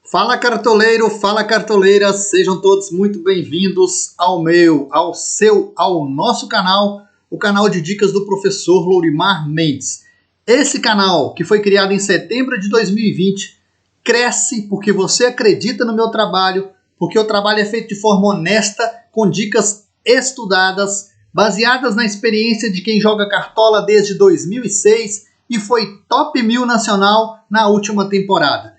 Fala cartoleiro, fala cartoleira, sejam todos muito bem-vindos ao nosso canal, o canal de dicas do professor Lourimar Mendes. Esse canal, que foi criado em setembro de 2020, cresce porque você acredita no meu trabalho, porque o trabalho é feito de forma honesta, com dicas estudadas, baseadas na experiência de quem joga cartola desde 2006 e foi top 1000 nacional na última temporada.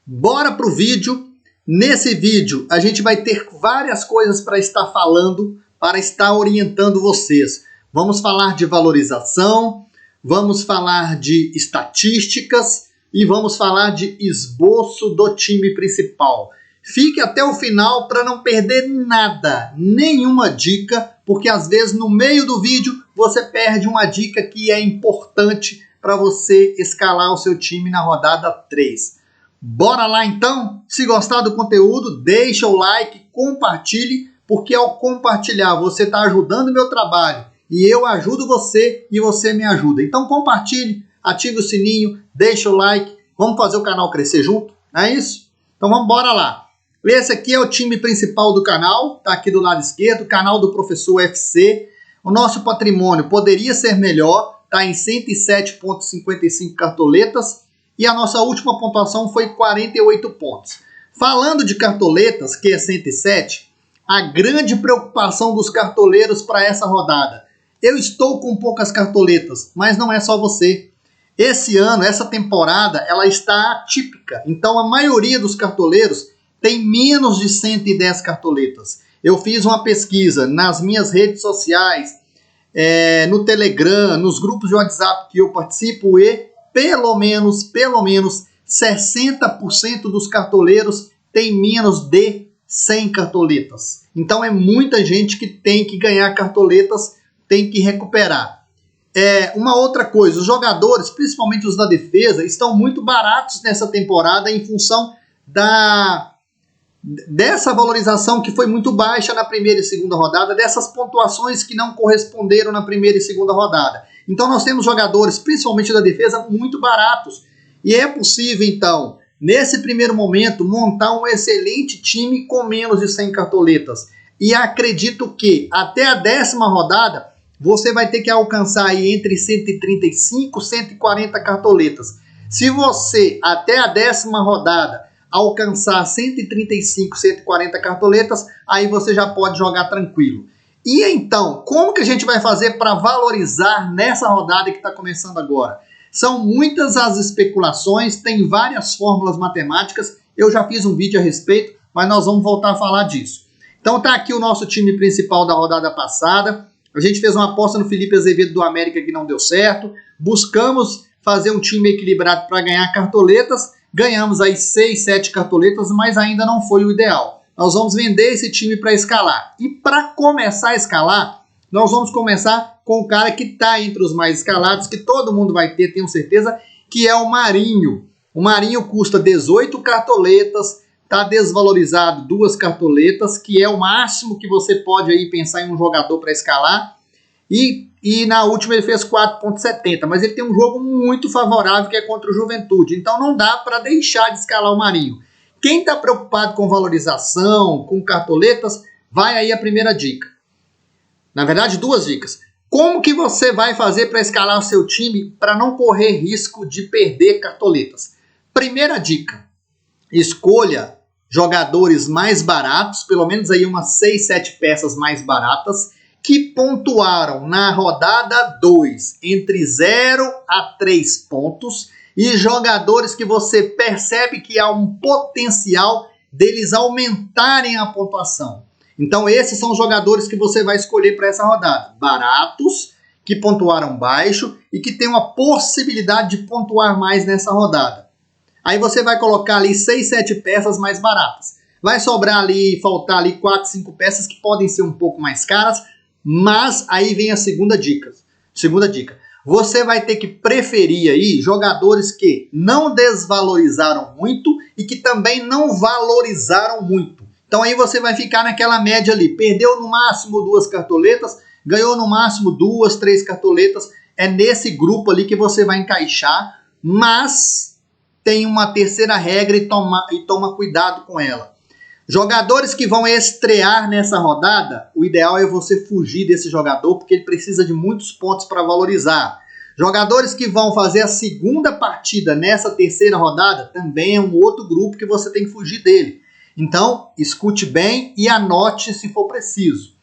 Bora pro vídeo. Nesse vídeo a gente vai ter várias coisas para estar falando, para estar orientando vocês. Vamos falar de valorização, vamos falar de estatísticas e vamos falar de esboço do time principal. Fique até o final para não perder nada, nenhuma dica, porque às vezes no meio do vídeo você perde uma dica que é importante para você escalar o seu time na rodada 3. Bora lá então? Se gostar do conteúdo, deixa o like, compartilhe, porque ao compartilhar você está ajudando o meu trabalho e eu ajudo você e você me ajuda. Então compartilhe, ative o sininho, deixa o like, vamos fazer o canal crescer junto, não é isso? Então vamos embora lá. Esse aqui é o time principal do canal, tá aqui do lado esquerdo, canal do Professor UFC. O nosso patrimônio poderia ser melhor, tá em 107,55 cartoletas. E a nossa última pontuação foi 48 pontos. Falando de cartoletas, que é 107, a grande preocupação dos cartoleiros para essa rodada. Eu estou com poucas cartoletas, mas não é só você. Esse ano, essa temporada, ela está atípica. Então a maioria dos cartoleiros tem menos de 110 cartoletas. Eu fiz uma pesquisa nas minhas redes sociais, no Telegram, nos grupos de WhatsApp que eu participo e pelo menos 60% dos cartoleiros tem menos de 100 cartoletas. Então é muita gente que tem que ganhar cartoletas, tem que recuperar. Uma outra coisa, os jogadores, principalmente os da defesa, estão muito baratos nessa temporada em função dessa valorização que foi muito baixa na primeira e segunda rodada, dessas pontuações que não corresponderam na primeira e segunda rodada. Então nós temos jogadores, principalmente da defesa, muito baratos. E é possível, então, nesse primeiro momento, montar um excelente time com menos de 100 cartoletas. E acredito que até a 10ª rodada, você vai ter que alcançar aí entre 135 e 140 cartoletas. Se você, até a 10ª rodada, alcançar 135, 140 cartoletas, aí você já pode jogar tranquilo. E então, como que a gente vai fazer para valorizar nessa rodada que está começando agora? São muitas as especulações, tem várias fórmulas matemáticas, eu já fiz um vídeo a respeito, mas nós vamos voltar a falar disso. Então tá aqui o nosso time principal da rodada passada, a gente fez uma aposta no Felipe Azevedo do América que não deu certo, buscamos fazer um time equilibrado para ganhar cartoletas, ganhamos aí 6, 7 cartoletas, mas ainda não foi o ideal. Nós vamos vender esse time para escalar. E para começar a escalar, nós vamos começar com o cara que está entre os mais escalados, que todo mundo vai ter, tenho certeza, que é o Marinho. O Marinho custa 18 cartoletas, está desvalorizado 2 cartoletas, que é o máximo que você pode aí pensar em um jogador para escalar. E na última ele fez 4,70, mas ele tem um jogo muito favorável que é contra o Juventude. Então não dá para deixar de escalar o Marinho. Quem está preocupado com valorização, com cartoletas, vai aí a primeira dica. Na verdade, 2 dicas. Como que você vai fazer para escalar o seu time para não correr risco de perder cartoletas? Primeira dica, escolha jogadores mais baratos, pelo menos aí umas 6, 7 peças mais baratas, que pontuaram na rodada 2 entre 0 a 3 pontos, e jogadores que você percebe que há um potencial deles aumentarem a pontuação. Então esses são os jogadores que você vai escolher para essa rodada. Baratos, que pontuaram baixo e que tem uma possibilidade de pontuar mais nessa rodada. Aí você vai colocar ali 6, 7 peças mais baratas. Vai sobrar ali, faltar ali 4, 5 peças que podem ser um pouco mais caras, mas aí vem a segunda dica. Você vai ter que preferir aí jogadores que não desvalorizaram muito e que também não valorizaram muito. Então aí você vai ficar naquela média ali. Perdeu no máximo 2 cartoletas, ganhou no máximo 2, 3 cartoletas. É nesse grupo ali que você vai encaixar, mas tem uma terceira regra e toma cuidado com ela. Jogadores que vão estrear nessa rodada, o ideal é você fugir desse jogador, porque ele precisa de muitos pontos para valorizar. Jogadores que vão fazer a segunda partida nessa terceira rodada, também é um outro grupo que você tem que fugir dele. Então, escute bem e anote se for preciso.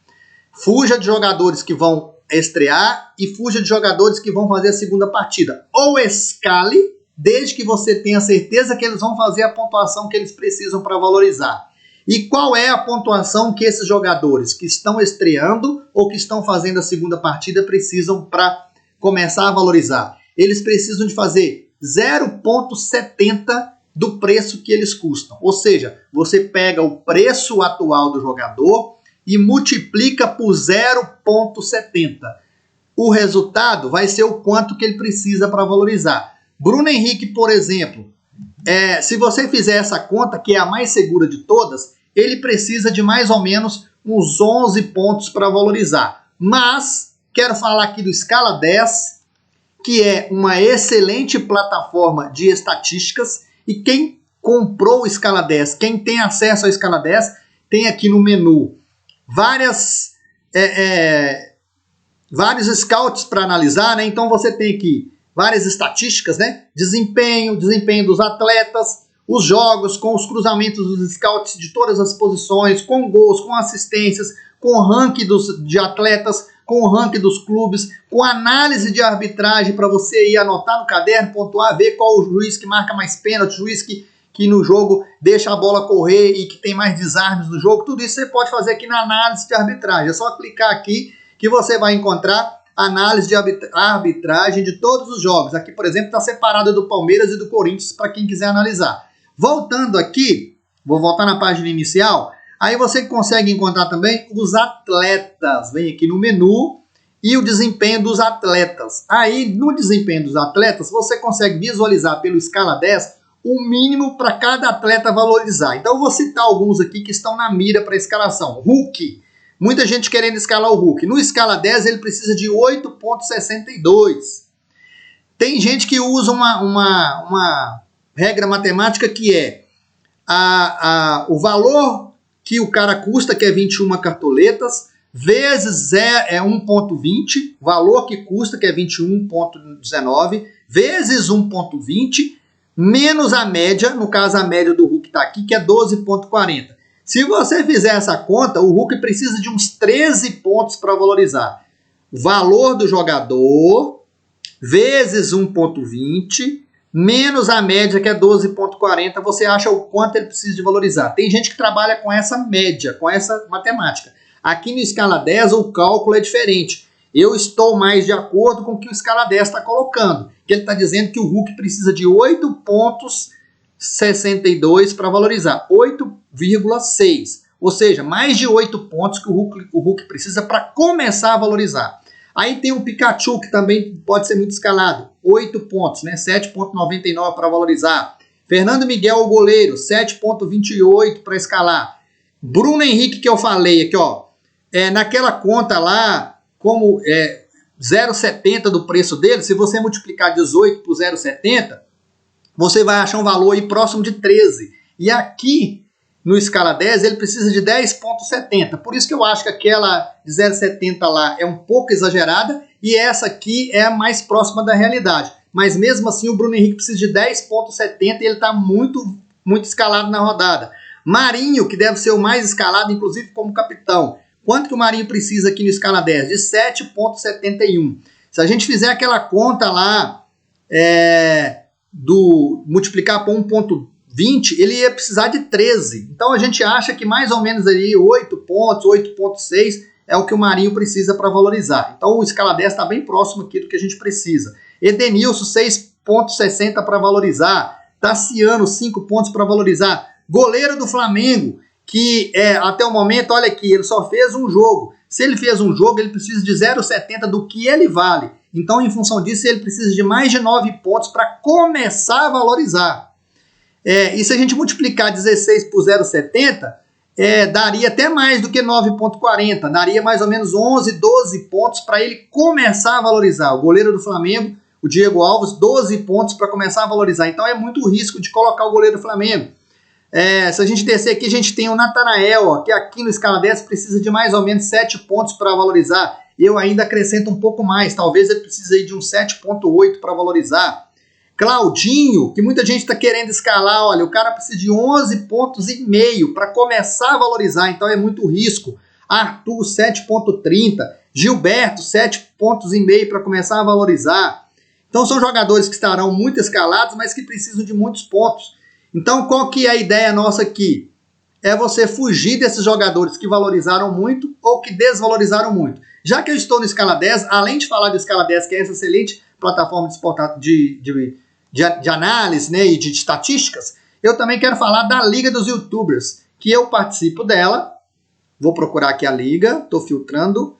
Fuja de jogadores que vão estrear e fuja de jogadores que vão fazer a segunda partida. Ou escale, desde que você tenha certeza que eles vão fazer a pontuação que eles precisam para valorizar. E qual é a pontuação que esses jogadores que estão estreando ou que estão fazendo a segunda partida precisam para começar a valorizar? Eles precisam de fazer 0,70 do preço que eles custam. Ou seja, você pega o preço atual do jogador e multiplica por 0,70. O resultado vai ser o quanto que ele precisa para valorizar. Bruno Henrique, por exemplo, se você fizer essa conta, que é a mais segura de todas, ele precisa de mais ou menos uns 11 pontos para valorizar. Mas, quero falar aqui do Scala 10, que é uma excelente plataforma de estatísticas, e quem comprou o Scala 10, quem tem acesso ao Scala 10, tem aqui no menu vários scouts para analisar, né? Então você tem aqui várias estatísticas, né? Desempenho dos atletas, os jogos com os cruzamentos dos scouts de todas as posições, com gols, com assistências, com o ranking de atletas, com o ranking dos clubes, com análise de arbitragem para você ir anotar no caderno, pontuar, ver qual o juiz que marca mais pênalti, juiz que no jogo deixa a bola correr e que tem mais desarmes no jogo. Tudo isso você pode fazer aqui na análise de arbitragem. É só clicar aqui que você vai encontrar análise de arbitragem de todos os jogos. Aqui, por exemplo, está separada do Palmeiras e do Corinthians para quem quiser analisar. Voltando aqui, vou voltar na página inicial, aí você consegue encontrar também os atletas. Vem aqui no menu e o desempenho dos atletas. Aí, no desempenho dos atletas, você consegue visualizar pelo Scala 10 o mínimo para cada atleta valorizar. Então, eu vou citar alguns aqui que estão na mira para escalação. Hulk. Muita gente querendo escalar o Hulk. No Scala 10, ele precisa de 8,62. Tem gente que usa uma regra matemática que é o valor que o cara custa, que é 21 cartoletas, vezes 1,20, valor que custa, que é 21,19, vezes 1,20, menos a média, no caso a média do Hulk está aqui, que é 12,40. Se você fizer essa conta, o Hulk precisa de uns 13 pontos para valorizar. Valor do jogador, vezes 1,20, menos a média, que é 12,40, você acha o quanto ele precisa de valorizar. Tem gente que trabalha com essa média, com essa matemática. Aqui no Scala 10, o cálculo é diferente. Eu estou mais de acordo com o que o Scala 10 está colocando. Que ele está dizendo que o Hulk precisa de 8,62 para valorizar. 8,6. Ou seja, mais de 8 pontos que o Hulk precisa para começar a valorizar. Aí tem o Pikachu, que também pode ser muito escalado. 8 pontos, né? 7,99 para valorizar. Fernando Miguel, o goleiro, 7,28 para escalar. Bruno Henrique, que eu falei aqui, ó. Naquela conta lá, como 0,70 do preço dele, se você multiplicar 18 por 0,70, você vai achar um valor aí próximo de 13. E aqui, no Scala 10, ele precisa de 10,70. Por isso que eu acho que aquela de 0,70 lá é um pouco exagerada e essa aqui é a mais próxima da realidade. Mas mesmo assim, o Bruno Henrique precisa de 10,70 e ele está muito, muito escalado na rodada. Marinho, que deve ser o mais escalado, inclusive como capitão. Quanto que o Marinho precisa aqui no Scala 10? De 7,71. Se a gente fizer aquela conta lá, multiplicar por 1,20, ele ia precisar de 13. Então a gente acha que mais ou menos ali 8 pontos, 8,6 é o que o Marinho precisa para valorizar. Então o Scala 10 está bem próximo aqui do que a gente precisa. Edenilson, 6,60 para valorizar. Tassiano, 5 pontos para valorizar. Goleiro do Flamengo, que até o momento, olha aqui, ele só fez um jogo. Se ele fez um jogo, ele precisa de 0,70 do que ele vale. Então, em função disso, ele precisa de mais de 9 pontos para começar a valorizar. E se a gente multiplicar 16 por 0,70, daria até mais do que 9,40. Daria mais ou menos 11, 12 pontos para ele começar a valorizar. O goleiro do Flamengo, O Diego Alves, 12 pontos para começar a valorizar. Então é muito risco de colocar o goleiro do Flamengo. Se a gente descer aqui, a gente tem o Natanael, ó, que aqui no escala 10 precisa de mais ou menos 7 pontos para valorizar. Eu ainda acrescento um pouco mais, talvez ele precise aí de um 7,8 para valorizar. Claudinho, que muita gente está querendo escalar, olha, o cara precisa de 11,5 pontos para começar a valorizar, então é muito risco. Arthur, 7,30. Gilberto, 7,5 pontos para começar a valorizar. Então são jogadores que estarão muito escalados, mas que precisam de muitos pontos. Então qual que é a ideia nossa aqui? É você fugir desses jogadores que valorizaram muito ou que desvalorizaram muito. Já que eu estou no escala 10, além de falar do escala 10, que é essa excelente plataforma de análise, né, e de estatísticas, eu também quero falar da Liga dos YouTubers, que eu participo dela. Vou procurar aqui a liga, estou filtrando.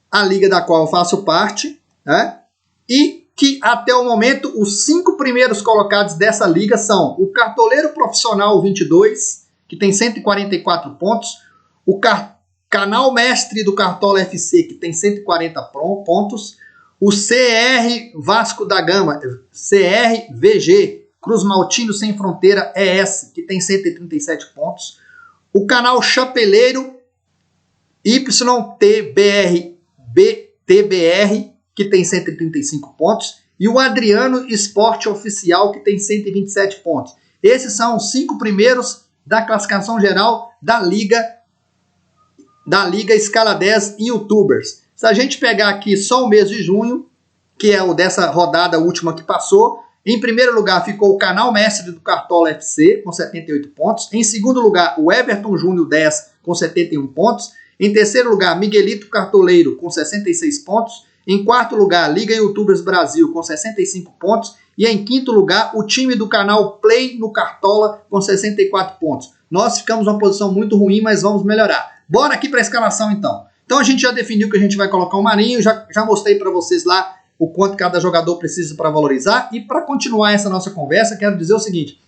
A liga da qual eu faço parte, né? E que até o momento os 5 primeiros colocados dessa liga são o Cartoleiro Profissional 22, que tem 144 pontos, o Canal Mestre do Cartola FC, que tem 140 pontos, o CR Vasco da Gama, CRVG, Cruz Maltino Sem Fronteira ES, que tem 137 pontos, o Canal Chapeleiro YTBR BTBR, que tem 135 pontos, e o Adriano Esporte Oficial, que tem 127 pontos. Esses são os 5 primeiros da classificação geral da Liga Escala 10 YouTubers. Se a gente pegar aqui só o mês de junho, que é o dessa rodada última que passou, em primeiro lugar ficou o Canal Mestre do Cartola FC, com 78 pontos. Em segundo lugar, o Everton Júnior 10, com 71 pontos. Em terceiro lugar, Miguelito Cartoleiro, com 66 pontos. Em quarto lugar, Liga YouTubers Brasil, com 65 pontos. E em quinto lugar, o time do canal Play no Cartola, com 64 pontos. Nós ficamos numa posição muito ruim, mas vamos melhorar. Bora aqui para a escalação, então. Então a gente já definiu que a gente vai colocar o Marinho, já mostrei para vocês lá o quanto cada jogador precisa para valorizar. E para continuar essa nossa conversa, quero dizer o seguinte.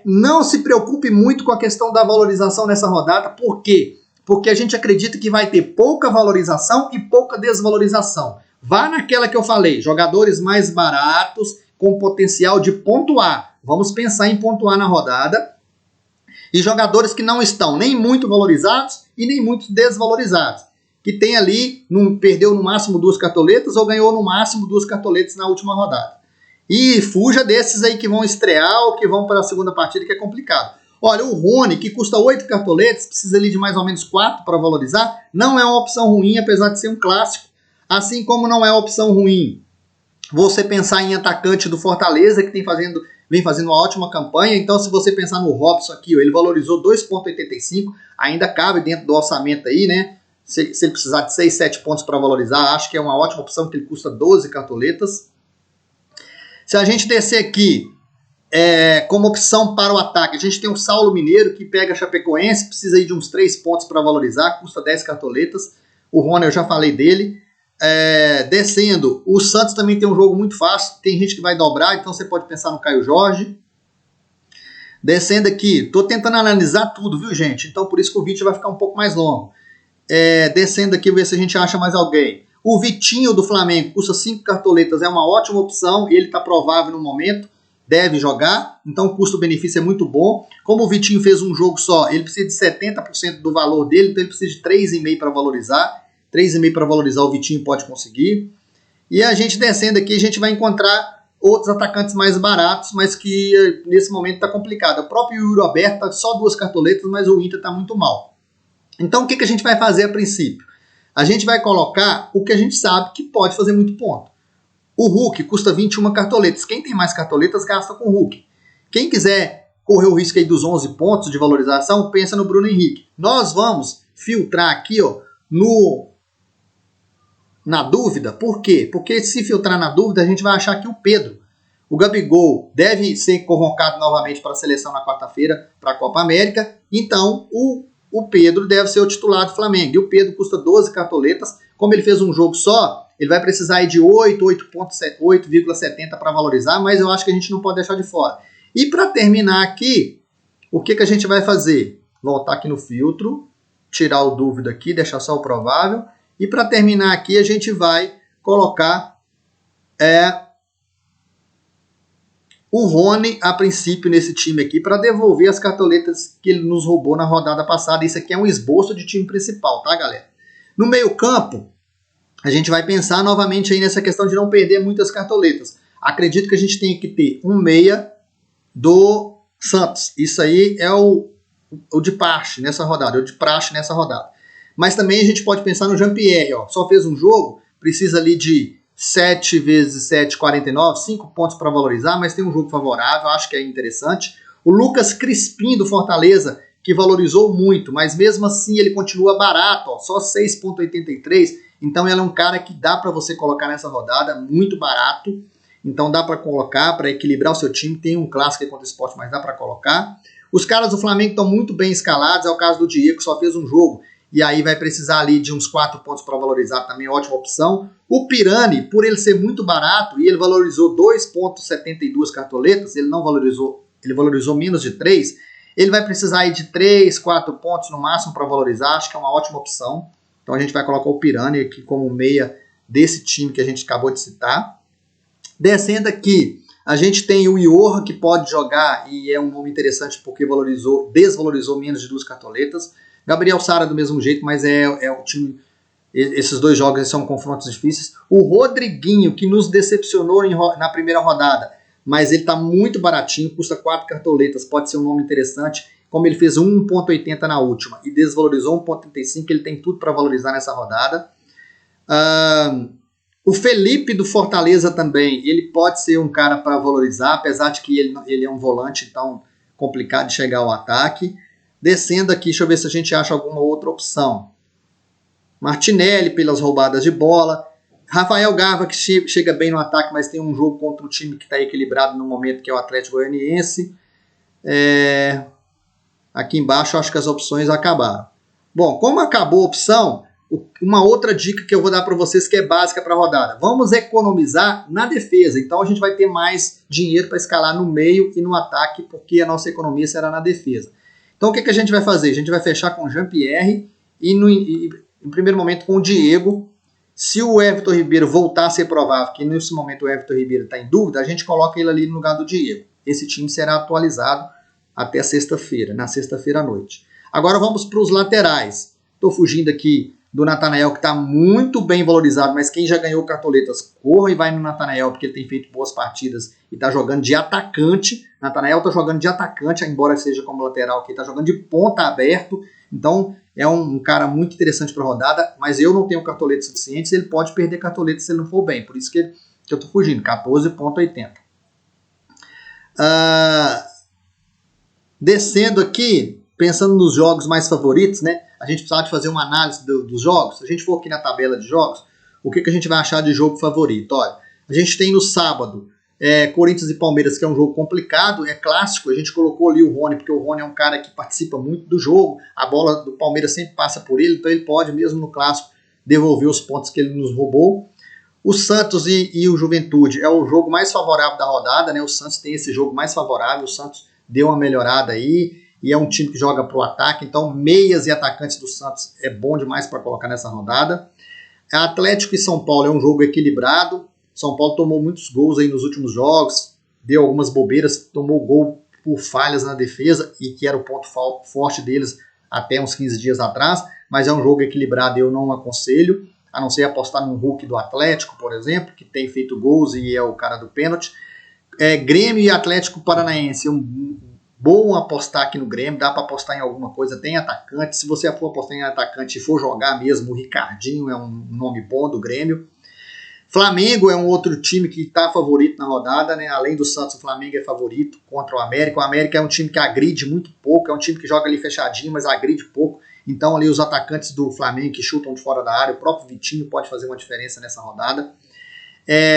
Não se preocupe muito com a questão da valorização nessa rodada. Por quê? Porque a gente acredita que vai ter pouca valorização e pouca desvalorização. Vá naquela que eu falei, jogadores mais baratos com potencial de pontuar. Vamos pensar em pontuar na rodada. E jogadores que não estão nem muito valorizados e nem muito desvalorizados. Que tem ali, perdeu no máximo 2 cartoletas ou ganhou no máximo 2 cartoletas na última rodada. E fuja desses aí que vão estrear ou que vão para a segunda partida, que é complicado. Olha, o Rony, que custa 8 cartoletas, precisa ali de mais ou menos 4 para valorizar, não é uma opção ruim, apesar de ser um clássico. Assim como não é uma opção ruim você pensar em atacante do Fortaleza, que vem fazendo uma ótima campanha. Então, se você pensar no Robson aqui, ele valorizou 2,85, ainda cabe dentro do orçamento aí, né? Se ele precisar de 6, 7 pontos para valorizar, acho que é uma ótima opção, porque ele custa 12 cartoletas. Se a gente descer aqui, como opção para o ataque, a gente tem o Saulo Mineiro, que pega a Chapecoense, precisa aí de uns 3 pontos para valorizar, custa 10 cartoletas. O Rony, eu já falei dele. Descendo, o Santos também tem um jogo muito fácil, tem gente que vai dobrar, então você pode pensar no Caio Jorge. Descendo aqui, estou tentando analisar tudo, viu, gente? Então por isso que o vídeo vai ficar um pouco mais longo. Descendo aqui, ver se a gente acha mais alguém. O Vitinho do Flamengo custa 5 cartoletas, é uma ótima opção, ele está provável no momento, deve jogar, então o custo-benefício é muito bom. Como o Vitinho fez um jogo só, ele precisa de 70% do valor dele, então ele precisa de 3,5 para valorizar. 3,5 para valorizar, o Vitinho pode conseguir. E a gente descendo aqui, a gente vai encontrar outros atacantes mais baratos, mas que nesse momento está complicado. O próprio Yuri Alberto está só 2 cartoletas, mas o Inter está muito mal. Então o que a gente vai fazer a princípio? A gente vai colocar o que a gente sabe que pode fazer muito ponto. O Hulk custa 21 cartoletas. Quem tem mais cartoletas gasta com o Hulk. Quem quiser correr o risco aí dos 11 pontos de valorização, pensa no Bruno Henrique. Nós vamos filtrar aqui, ó, na dúvida. Por quê? Porque se filtrar na dúvida, a gente vai achar que o Pedro, o Gabigol, deve ser convocado novamente para a seleção na quarta-feira para a Copa América. Então, o Pedro deve ser o titular do Flamengo. E o Pedro custa 12 cartoletas. Como ele fez um jogo só, ele vai precisar aí de 8,70 para valorizar, mas eu acho que a gente não pode deixar de fora. E para terminar aqui, o que a gente vai fazer? Voltar aqui no filtro, tirar o dúvida aqui, deixar só o provável. E para terminar aqui, a gente vai colocar o Rony, a princípio, nesse time aqui, para devolver as cartoletas que ele nos roubou na rodada passada. Isso aqui é um esboço de time principal, tá, galera? No meio-campo, a gente vai pensar novamente aí nessa questão de não perder muitas cartoletas. Acredito que a gente tem que ter um meia do Santos. Isso aí é o de praxe nessa rodada, Mas também a gente pode pensar no Jean-Pierre, ó. Só fez um jogo, precisa ali de 7 vezes 7, 49, 5 pontos para valorizar, mas tem um jogo favorável, acho que é interessante. O Lucas Crispim do Fortaleza, que valorizou muito, mas mesmo assim ele continua barato, ó, só 6,83. Então ele é um cara que dá para você colocar nessa rodada, muito barato. Então dá para colocar, para equilibrar o seu time. Tem um clássico aí contra o Sport, mas dá para colocar. Os caras do Flamengo estão muito bem escalados, é o caso do Diego, que só fez um jogo. E aí vai precisar ali de uns 4 pontos para valorizar, também ótima opção. O Pirani, por ele ser muito barato, e ele valorizou 2,72 cartoletas, ele não valorizou, ele valorizou menos de 3, ele vai precisar aí de 3, 4 pontos no máximo para valorizar, acho que é uma ótima opção. Então a gente vai colocar o Pirani aqui como meia desse time que a gente acabou de citar. Descendo aqui, a gente tem o Iorra, que pode jogar, e é um nome interessante porque desvalorizou menos de 2 cartoletas. Gabriel Sara do mesmo jeito, mas é o time. Esses 2 jogos são confrontos difíceis. O Rodriguinho, que nos decepcionou na primeira rodada, mas ele está muito baratinho, custa 4 cartoletas, pode ser um nome interessante. Como ele fez 1,80 na última e desvalorizou 1,35, ele tem tudo para valorizar nessa rodada. O Felipe do Fortaleza também, ele pode ser um cara para valorizar, apesar de que ele é um volante, então complicado de chegar ao ataque. Descendo aqui, deixa eu ver se a gente acha alguma outra opção. Martinelli pelas roubadas de bola. Rafael Garva, que chega bem no ataque, mas tem um jogo contra um time que está equilibrado no momento, que é o Atlético Goianiense. Aqui embaixo, acho que as opções acabaram. Bom, como acabou a opção, uma outra dica que eu vou dar para vocês que é básica para a rodada. Vamos economizar na defesa. Então a gente vai ter mais dinheiro para escalar no meio e no ataque, porque a nossa economia será na defesa. Então o que a gente vai fazer? A gente vai fechar com o Jean-Pierre e em primeiro momento com o Diego. Se o Everton Ribeiro voltar a ser provável, que nesse momento o Everton Ribeiro está em dúvida, a gente coloca ele ali no lugar do Diego. Esse time será atualizado até sexta-feira, na sexta-feira à noite. Agora vamos para os laterais. Estou fugindo aqui do Natanael, que está muito bem valorizado, mas quem já ganhou cartoletas, corra e vai no Natanael, porque ele tem feito boas partidas e está jogando de atacante. Natanael está jogando de atacante, embora seja como lateral aqui, está jogando de ponta aberto. Então é um cara muito interessante para a rodada, mas eu não tenho cartoletas suficientes, ele pode perder cartoletas se ele não for bem, por isso que eu estou fugindo, 14,80. Descendo aqui, pensando nos jogos mais favoritos, né? A gente precisava de fazer uma análise dos jogos. Se a gente for aqui na tabela de jogos, o que a gente vai achar de jogo favorito? Olha, a gente tem no sábado Corinthians e Palmeiras, que é um jogo complicado, é clássico. A gente colocou ali o Rony, porque o Rony é um cara que participa muito do jogo. A bola do Palmeiras sempre passa por ele, então ele pode, mesmo no clássico, devolver os pontos que ele nos roubou. O Santos e o Juventude é o jogo mais favorável da rodada, né? O Santos tem esse jogo mais favorável, o Santos deu uma melhorada aí, e é um time que joga para o ataque, então meias e atacantes do Santos é bom demais para colocar nessa rodada. Atlético e São Paulo é um jogo equilibrado, São Paulo tomou muitos gols aí nos últimos jogos, deu algumas bobeiras, tomou gol por falhas na defesa, e que era o ponto forte deles até uns 15 dias atrás, mas é um jogo equilibrado e eu não aconselho, a não ser apostar no Hulk do Atlético, por exemplo, que tem feito gols e é o cara do pênalti. Grêmio e Atlético Paranaense, bom apostar aqui no Grêmio, dá para apostar em alguma coisa, tem atacante, se você for apostar em atacante e for jogar mesmo, o Ricardinho é um nome bom do Grêmio. Flamengo é um outro time que está favorito na rodada, né? Além do Santos, o Flamengo é favorito contra o América é um time que agride muito pouco, é um time que joga ali fechadinho, mas agride pouco, então ali os atacantes do Flamengo que chutam de fora da área, o próprio Vitinho pode fazer uma diferença nessa rodada.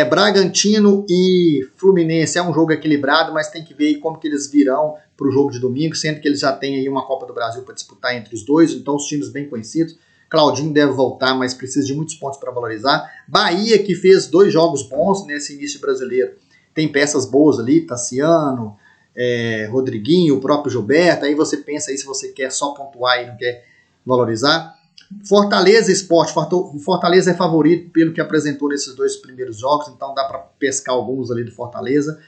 Bragantino e Fluminense é um jogo equilibrado, mas tem que ver como que eles virão para o jogo de domingo, sendo que eles já têm aí uma Copa do Brasil para disputar entre os dois, então os times bem conhecidos. Claudinho deve voltar, mas precisa de muitos pontos para valorizar. Bahia, que fez 2 jogos bons nesse início brasileiro, tem peças boas ali, Tassiano, Rodriguinho, o próprio Gilberto, aí você pensa aí se você quer só pontuar e não quer valorizar. Fortaleza Sport, Fortaleza é favorito pelo que apresentou nesses 2 primeiros jogos, então dá para pescar alguns ali do Fortaleza.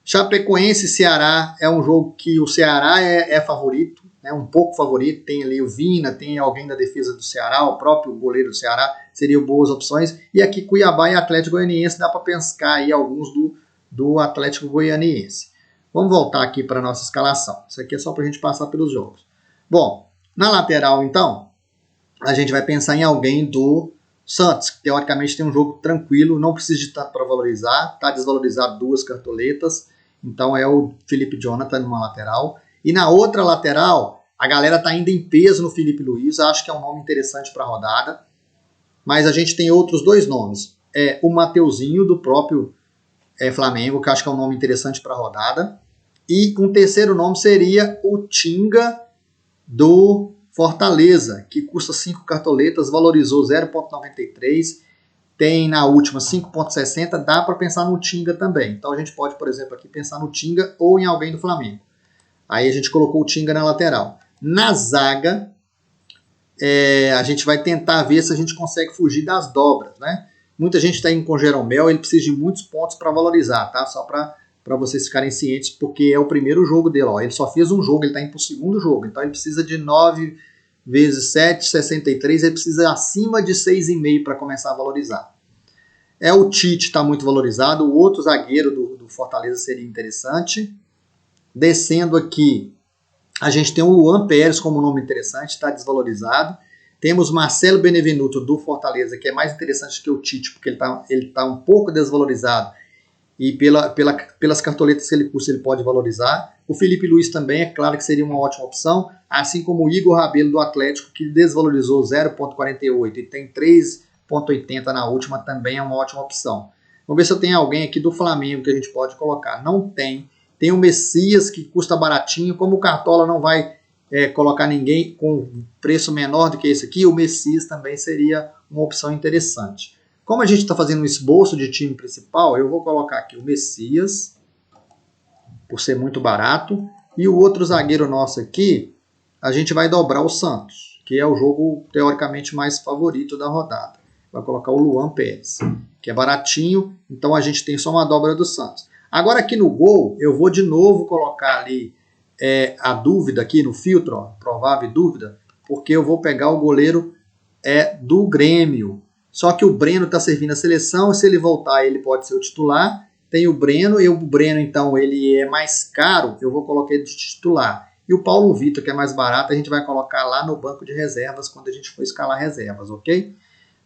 Chapecoense e Ceará é um jogo que o Ceará é favorito, né, um pouco favorito, tem ali o Vina, tem alguém da defesa do Ceará, o próprio goleiro do Ceará, seriam boas opções. E aqui Cuiabá e Atlético Goianiense, dá para pescar aí alguns do Atlético Goianiense. Vamos voltar aqui para a nossa escalação. Isso aqui é só para a gente passar pelos jogos. Bom, na lateral, então, a gente vai pensar em alguém do Santos, que teoricamente tem um jogo tranquilo, não precisa de tanto para valorizar, está desvalorizado 2 cartoletas, então é o Felipe Jonathan numa lateral. E na outra lateral, a galera está ainda em peso no Felipe Luiz, acho que é um nome interessante para a rodada, mas a gente tem outros 2 nomes. O Mateuzinho, do próprio Flamengo, que acho que é um nome interessante para a rodada, e um terceiro nome seria o Tinga, do Fortaleza, que custa 5 cartoletas, valorizou 0,93, tem na última 5,60, dá para pensar no Tinga também. Então a gente pode, por exemplo, aqui pensar no Tinga ou em alguém do Flamengo. Aí a gente colocou o Tinga na lateral. Na zaga, a gente vai tentar ver se a gente consegue fugir das dobras, né? Muita gente está indo com o Jeromel, ele precisa de muitos pontos para valorizar, tá? Só para vocês ficarem cientes, porque é o primeiro jogo dele. Ó. Ele só fez um jogo, ele está indo para o segundo jogo. Então ele precisa de 9 vezes 7, 63. Ele precisa acima de 6,5 para começar a valorizar. O Tite está muito valorizado. O outro zagueiro do Fortaleza seria interessante. Descendo aqui, a gente tem o Luan Pérez como nome interessante, está desvalorizado. Temos Marcelo Benevenuto do Fortaleza, que é mais interessante que o Tite, porque ele tá um pouco desvalorizado. E pelas cartoletas que ele custa, ele pode valorizar. O Felipe Luiz também, é claro que seria uma ótima opção, assim como o Igor Rabelo do Atlético, que desvalorizou 0,48 e tem 3,80 na última, também é uma ótima opção. Vamos ver se eu tenho alguém aqui do Flamengo que a gente pode colocar. Não tem. Tem o Messias, que custa baratinho. Como o Cartola não vai colocar ninguém com preço menor do que esse aqui, o Messias também seria uma opção interessante. Como a gente está fazendo um esboço de time principal, eu vou colocar aqui o Messias, por ser muito barato, e o outro zagueiro nosso aqui, a gente vai dobrar o Santos, que é o jogo teoricamente mais favorito da rodada. Vai colocar o Luan Pérez, que é baratinho, então a gente tem só uma dobra do Santos. Agora aqui no gol, eu vou de novo colocar ali a dúvida aqui no filtro, ó, provável dúvida, porque eu vou pegar o goleiro do Grêmio. Só que o Breno está servindo a seleção, e se ele voltar, ele pode ser o titular. Tem o Breno, e o Breno, então, ele é mais caro, eu vou colocar ele de titular. E o Paulo Vitor, que é mais barato, a gente vai colocar lá no banco de reservas, quando a gente for escalar reservas, ok?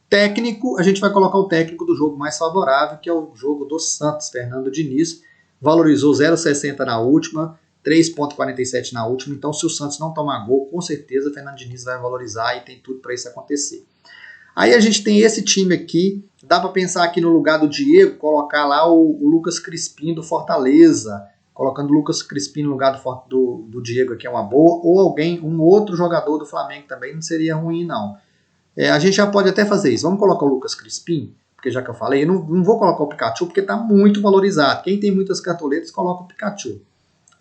Técnico, a gente vai colocar o técnico do jogo mais favorável, que é o jogo do Santos, Fernando Diniz. Valorizou 0,60 na última, 3,47 na última. Então, se o Santos não tomar gol, com certeza o Fernando Diniz vai valorizar e tem tudo para isso acontecer. Aí a gente tem esse time aqui, dá para pensar aqui no lugar do Diego, colocar lá o Lucas Crispim do Fortaleza, colocando o Lucas Crispim no lugar do Diego aqui é uma boa, ou um outro jogador do Flamengo também não seria ruim não. A gente já pode até fazer isso, vamos colocar o Lucas Crispim, porque já que eu falei, eu não vou colocar o Pikachu porque está muito valorizado, quem tem muitas cartoletas coloca o Pikachu.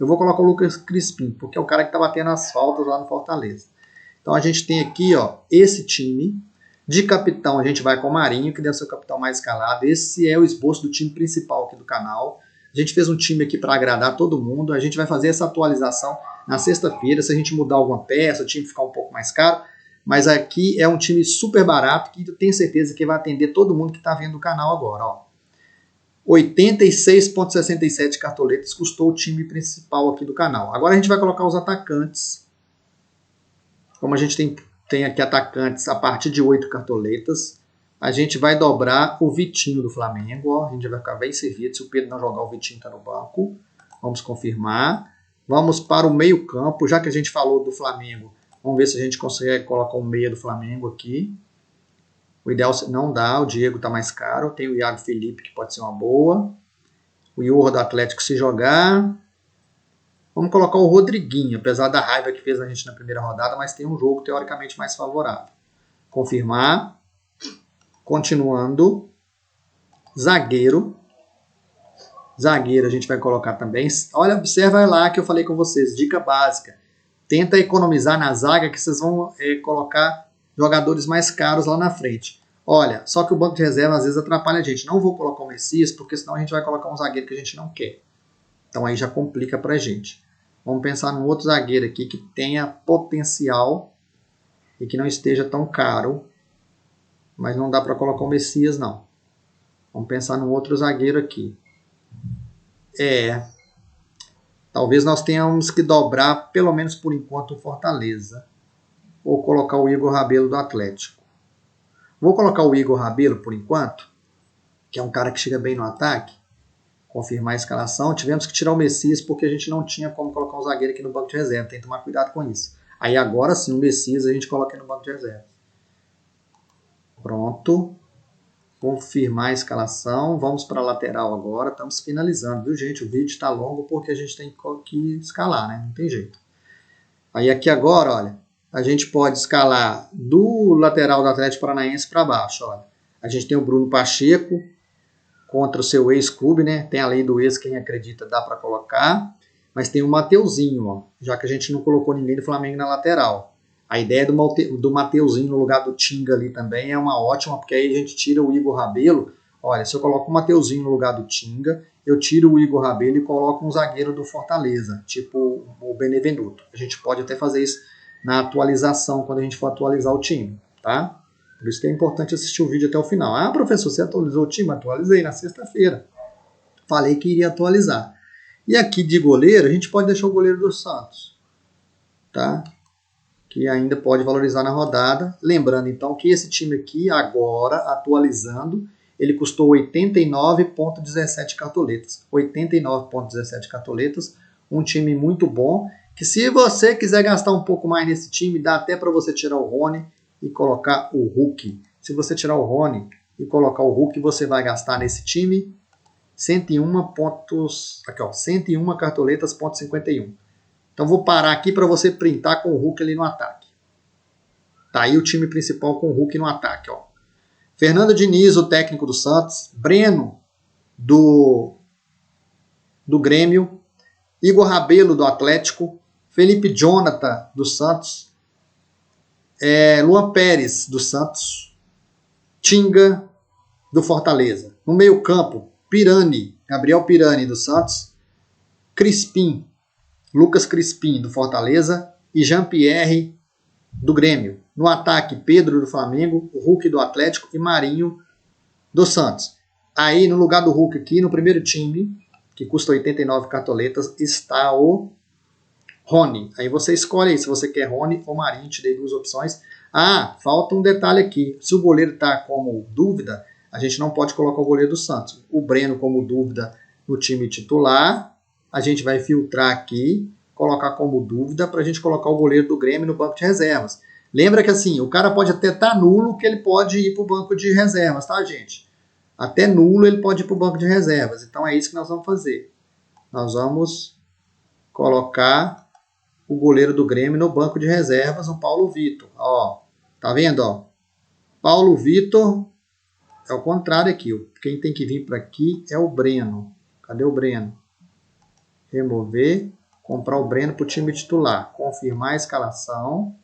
Eu vou colocar o Lucas Crispim, porque é o cara que está batendo as faltas lá no Fortaleza. Então a gente tem aqui ó, esse time. De capitão, a gente vai com o Marinho, que deve ser o capitão mais escalado. Esse é o esboço do time principal aqui do canal. A gente fez um time aqui para agradar todo mundo. A gente vai fazer essa atualização na sexta-feira. Se a gente mudar alguma peça, o time ficar um pouco mais caro. Mas aqui é um time super barato, que eu tenho certeza que vai atender todo mundo que está vendo o canal agora. Ó. 86,67 cartoletas custou o time principal aqui do canal. Agora a gente vai colocar os atacantes. Como a gente tem aqui atacantes a partir de 8 cartoletas. A gente vai dobrar o Vitinho do Flamengo. Ó. A gente vai ficar bem servido. Se o Pedro não jogar, o Vitinho está no banco. Vamos confirmar. Vamos para o meio campo. Já que a gente falou do Flamengo, vamos ver se a gente consegue colocar o meia do Flamengo aqui. O ideal não dá. O Diego está mais caro. Tem o Iago Felipe, que pode ser uma boa. O Iorra do Atlético se jogar. Vamos colocar o Rodriguinho, apesar da raiva que fez a gente na primeira rodada, mas tem um jogo teoricamente mais favorável. Confirmar. Continuando. Zagueiro. Zagueiro a gente vai colocar também. Olha, observa lá que eu falei com vocês. Dica básica. Tenta economizar na zaga que vocês vão colocar jogadores mais caros lá na frente. Olha, só que o banco de reserva às vezes atrapalha a gente. Não vou colocar o Messias, porque senão a gente vai colocar um zagueiro que a gente não quer. Então aí já complica pra gente. Vamos pensar num outro zagueiro aqui que tenha potencial e que não esteja tão caro. Mas não dá para colocar o Messias, não. Vamos pensar num outro zagueiro aqui. Talvez nós tenhamos que dobrar, pelo menos por enquanto, o Fortaleza. Ou colocar o Igor Rabelo do Atlético. Vou colocar o Igor Rabelo por enquanto, que é um cara que chega bem no ataque. Confirmar a escalação. Tivemos que tirar o Messias porque a gente não tinha como colocar um zagueiro aqui no banco de reserva. Tem que tomar cuidado com isso. Aí agora sim, o Messias a gente coloca no banco de reserva. Pronto. Confirmar a escalação. Vamos para a lateral agora. Estamos finalizando, viu, gente? O vídeo está longo porque a gente tem que escalar, né? Não tem jeito. Aí aqui agora, olha, a gente pode escalar do lateral do Atlético Paranaense para baixo, olha. A gente tem o Bruno Pacheco contra o seu ex-clube, né? Tem a lei do ex, quem acredita dá para colocar. Mas tem o Mateuzinho, ó, já que a gente não colocou ninguém do Flamengo na lateral. A ideia do Mateuzinho no lugar do Tinga ali também é uma ótima, porque aí a gente tira o Igor Rabelo. Olha, se eu coloco o Mateuzinho no lugar do Tinga, eu tiro o Igor Rabelo e coloco um zagueiro do Fortaleza, tipo o Benevenuto. A gente pode até fazer isso na atualização, quando a gente for atualizar o time, tá? Por isso que é importante assistir o vídeo até o final. Ah, professor, você atualizou o time? Atualizei na sexta-feira. Falei que iria atualizar. E aqui de goleiro, a gente pode deixar o goleiro do Santos, tá? Que ainda pode valorizar na rodada. Lembrando, então, que esse time aqui, agora, atualizando, ele custou 89,17 cartoletas. 89,17 cartoletas. Um time muito bom, que se você quiser gastar um pouco mais nesse time, dá até para você tirar o Rony e colocar o Hulk. Se você tirar o Rony e colocar o Hulk, você vai gastar nesse time 101 cartoletas, ponto 51. Então vou parar aqui para você printar com o Hulk ali no ataque. Tá aí o time principal com o Hulk no ataque, ó. Fernando Diniz, o técnico do Santos. Breno, do Grêmio. Igor Rabelo, do Atlético. Felipe Jonathan, do Santos. Luan Pérez, do Santos. Tinga, do Fortaleza. No meio campo, Pirani, Gabriel Pirani, do Santos. Crispim, Lucas Crispim, do Fortaleza, e Jean-Pierre, do Grêmio. No ataque, Pedro, do Flamengo, Hulk, do Atlético, e Marinho, do Santos. Aí, no lugar do Hulk aqui, no primeiro time, que custa 89 cartoletas, está o Rony. Aí você escolhe aí se você quer Rony ou Marinho, te dei duas opções. Ah, falta um detalhe aqui. Se o goleiro está como dúvida, a gente não pode colocar o goleiro do Santos. O Breno como dúvida no time titular. A gente vai filtrar aqui, colocar como dúvida para a gente colocar o goleiro do Grêmio no banco de reservas. Lembra que assim, o cara pode até estar nulo que ele pode ir para o banco de reservas, tá, gente? Até nulo ele pode ir para o banco de reservas. Então é isso que nós vamos fazer. Nós vamos colocar o goleiro do Grêmio no banco de reservas, o Paulo Vitor. Ó, tá vendo? Ó? Paulo Vitor é o contrário aqui. Quem tem que vir para aqui é o Breno. Cadê o Breno? Remover, comprar o Breno para o time titular, confirmar a escalação.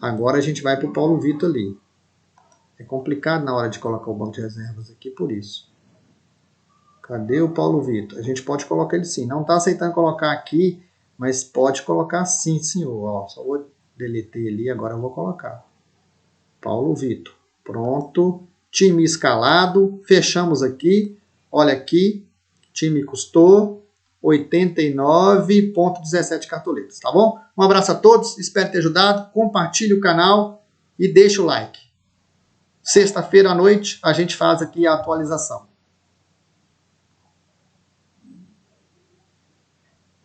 Agora a gente vai para o Paulo Vitor ali. É complicado na hora de colocar o banco de reservas aqui, por isso. Cadê o Paulo Vitor? A gente pode colocar ele sim. Não está aceitando colocar aqui, mas pode colocar sim, senhor. Ó, só vou deletar ali, agora eu vou colocar. Paulo Vitor. Pronto. Time escalado. Fechamos aqui. Olha aqui. Time custou 89,17 cartoletas, tá bom? Um abraço a todos, espero ter ajudado. Compartilhe o canal e deixe o like. Sexta-feira à noite a gente faz aqui a atualização.